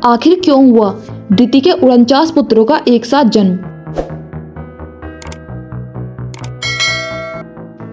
आखिर क्यों हुआ दिति के 49 पुत्रों का एक साथ जन्म?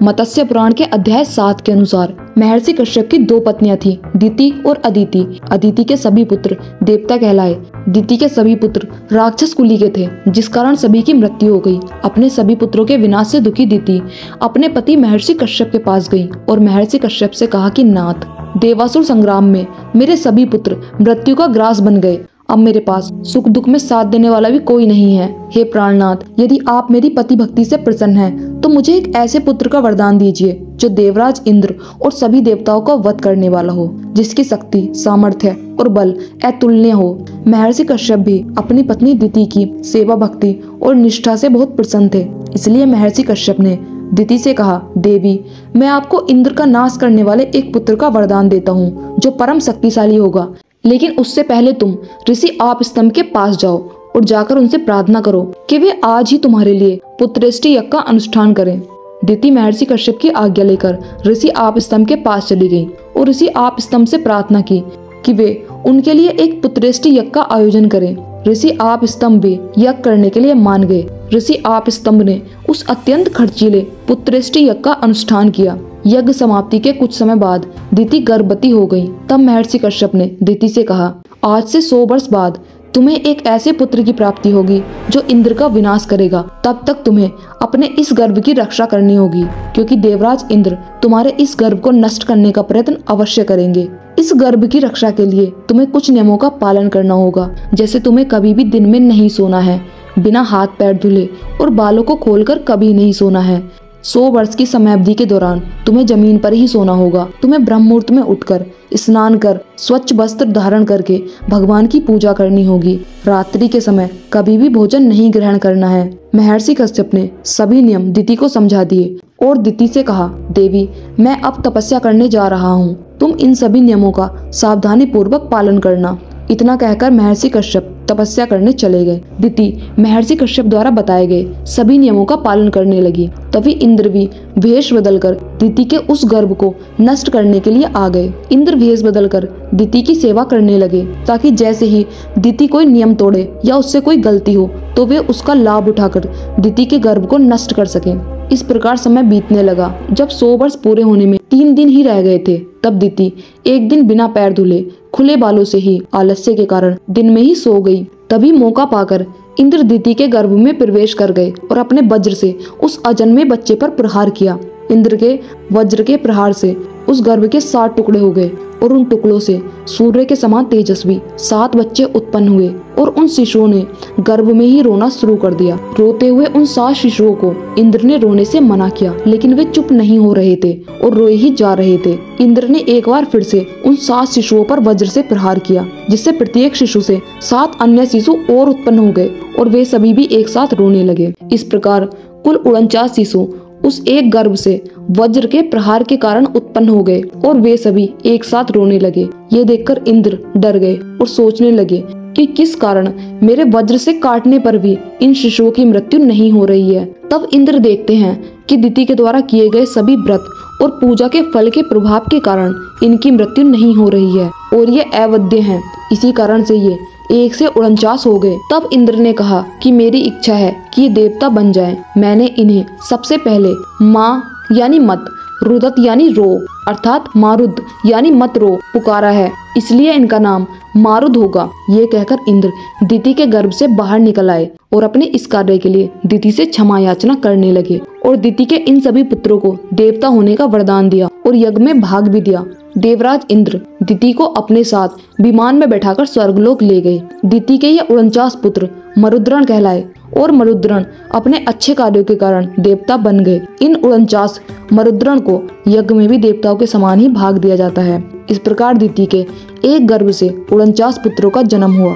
मत्स्य पुराण के अध्याय 7 के अनुसार महर्षि कश्यप की 2 पत्नियां थीं, दिति और अदिति। अदिति के सभी पुत्र देवता कहलाए। दिति के सभी पुत्र राक्षस कुली के थे, जिस कारण सभी की मृत्यु हो गई। अपने सभी पुत्रों के विनाश से दुखी दिति अपने पति महर्षि कश्यप के पास गई और महर्षि कश्यप से कहा कि नाथ, देवासुर संग्राम में मेरे सभी पुत्र मृत्यु का ग्रास बन गए। अब मेरे पास सुख दुख में साथ देने वाला भी कोई नहीं है। हे प्राणनाथ, यदि आप मेरी पति भक्ति से प्रसन्न हैं, तो मुझे एक ऐसे पुत्र का वरदान दीजिए जो देवराज इंद्र और सभी देवताओं का वध करने वाला हो, जिसकी शक्ति, सामर्थ्य और बल अतुलनीय हो। महर्षि कश्यप भी अपनी पत्नी दिति की सेवा भक्ति और निष्ठा से बहुत प्रसन्न थे। इसलिए महर्षि कश्यप ने दिति से कहा, देवी, मैं आपको इंद्र का नाश करने वाले एक पुत्र का वरदान देता हूँ जो परम शक्तिशाली होगा। लेकिन उससे पहले तुम ऋषि आपस्तंभ के पास जाओ और जाकर उनसे प्रार्थना करो कि वे आज ही तुम्हारे लिए पुत्रेष्टि यज्ञ का अनुष्ठान करें। दिति महर्षि कश्यप की आज्ञा लेकर ऋषि आपस्तंभ के पास चली गई और ऋषि आपस्तंभ से प्रार्थना की कि वे उनके लिए एक पुत्रेष्टि यज्ञ का आयोजन करें। ऋषि आपस्तंभ भी यज्ञ करने के लिए मान गए। ऋषि आपस्तंभ ने उस अत्यंत खर्चीले पुत्रेष्टि यज्ञ का अनुष्ठान किया। यज्ञ समाप्ति के कुछ समय बाद दिति गर्भवती हो गई। तब महर्षि कश्यप ने दिति से कहा, आज से 100 वर्ष बाद तुम्हें एक ऐसे पुत्र की प्राप्ति होगी जो इंद्र का विनाश करेगा। तब तक तुम्हें अपने इस गर्भ की रक्षा करनी होगी, क्योंकि देवराज इंद्र तुम्हारे इस गर्भ को नष्ट करने का प्रयत्न अवश्य करेंगे। इस गर्भ की रक्षा के लिए तुम्हें कुछ नियमों का पालन करना होगा। जैसे तुम्हें कभी भी दिन में नहीं सोना है, बिना हाथ पैर धुले और बालों को खोलकर कभी नहीं सोना है। 100 वर्ष की समयावधि के दौरान तुम्हें जमीन पर ही सोना होगा। तुम्हें ब्रह्म मुहूर्त में उठकर स्नान कर स्वच्छ वस्त्र धारण करके भगवान की पूजा करनी होगी। रात्रि के समय कभी भी भोजन नहीं ग्रहण करना है। महर्षि कश्यप ने सभी नियम दिति को समझा दिए और दिति से कहा, देवी, मैं अब तपस्या करने जा रहा हूँ। तुम इन सभी नियमों का सावधानी पूर्वक पालन करना। इतना कहकर महर्षि कश्यप तपस्या करने चले गए। दिति महर्षि कश्यप द्वारा बताए गए सभी नियमों का पालन करने लगी। तभी इंद्र भी वेश बदलकर दिति के उस गर्भ को नष्ट करने के लिए आ गए। इंद्र वेश बदलकर दिति की सेवा करने लगे, ताकि जैसे ही दिति कोई नियम तोड़े या उससे कोई गलती हो तो वे उसका लाभ उठाकर दिति के गर्भ को नष्ट कर सके। इस प्रकार समय बीतने लगा। जब 100 वर्ष पूरे होने में 3 दिन ही रह गए थे, तब दिति एक दिन बिना पैर धुले खुले बालों से ही आलस्य के कारण दिन में ही सो गई। तभी मौका पाकर इंद्र दिति के गर्भ में प्रवेश कर गए और अपने वज्र से उस अजन्मे बच्चे पर प्रहार किया। इंद्र के वज्र के प्रहार से उस गर्भ के 7 टुकड़े हो गए और उन टुकड़ों से सूर्य के समान तेजस्वी 7 बच्चे उत्पन्न हुए और उन शिशुओं ने गर्भ में ही रोना शुरू कर दिया। रोते हुए उन 7 शिशुओं को इंद्र ने रोने से मना किया, लेकिन वे चुप नहीं हो रहे थे और रोए ही जा रहे थे। इंद्र ने एक बार फिर से उन 7 शिशुओं पर वज्र से प्रहार किया, जिससे प्रत्येक शिशु से 7 अन्य शिशु और उत्पन्न हो गए और वे सभी भी एक साथ रोने लगे। इस प्रकार कुल 49 शिशु उस एक गर्भ से वज्र के प्रहार के कारण उत्पन्न हो गए और वे सभी एक साथ रोने लगे। ये देखकर इंद्र डर गए और सोचने लगे कि किस कारण मेरे वज्र से काटने पर भी इन शिशुओं की मृत्यु नहीं हो रही है। तब इंद्र देखते हैं कि दिति के द्वारा किए गए सभी व्रत और पूजा के फल के प्रभाव के कारण इनकी मृत्यु नहीं हो रही है और ये अवध्य हैं। इसी कारण से ये 1 से 49 हो गए। तब इंद्र ने कहा कि मेरी इच्छा है कि ये देवता बन जाएं। मैंने इन्हें सबसे पहले माँ यानी मत, रुदत यानी रो अर्थात मारुद यानी मत रो पुकारा है, इसलिए इनका नाम मारुद होगा। ये कहकर इंद्र दिति के गर्भ से बाहर निकल आए और अपने इस कार्य के लिए दिति से क्षमा याचना करने लगे और दिति के इन सभी पुत्रों को देवता होने का वरदान दिया और यज्ञ में भाग भी दिया। देवराज इंद्र दिति को अपने साथ विमान में बैठाकर स्वर्गलोक ले गए। दिति के ये 49 पुत्र मरुद्रण कहलाए और मरुद्रण अपने अच्छे कार्यों के कारण देवता बन गए। इन 49 मरुद्रण को यज्ञ में भी देवताओं के समान ही भाग दिया जाता है। इस प्रकार दिति के एक गर्भ से 49 पुत्रों का जन्म हुआ।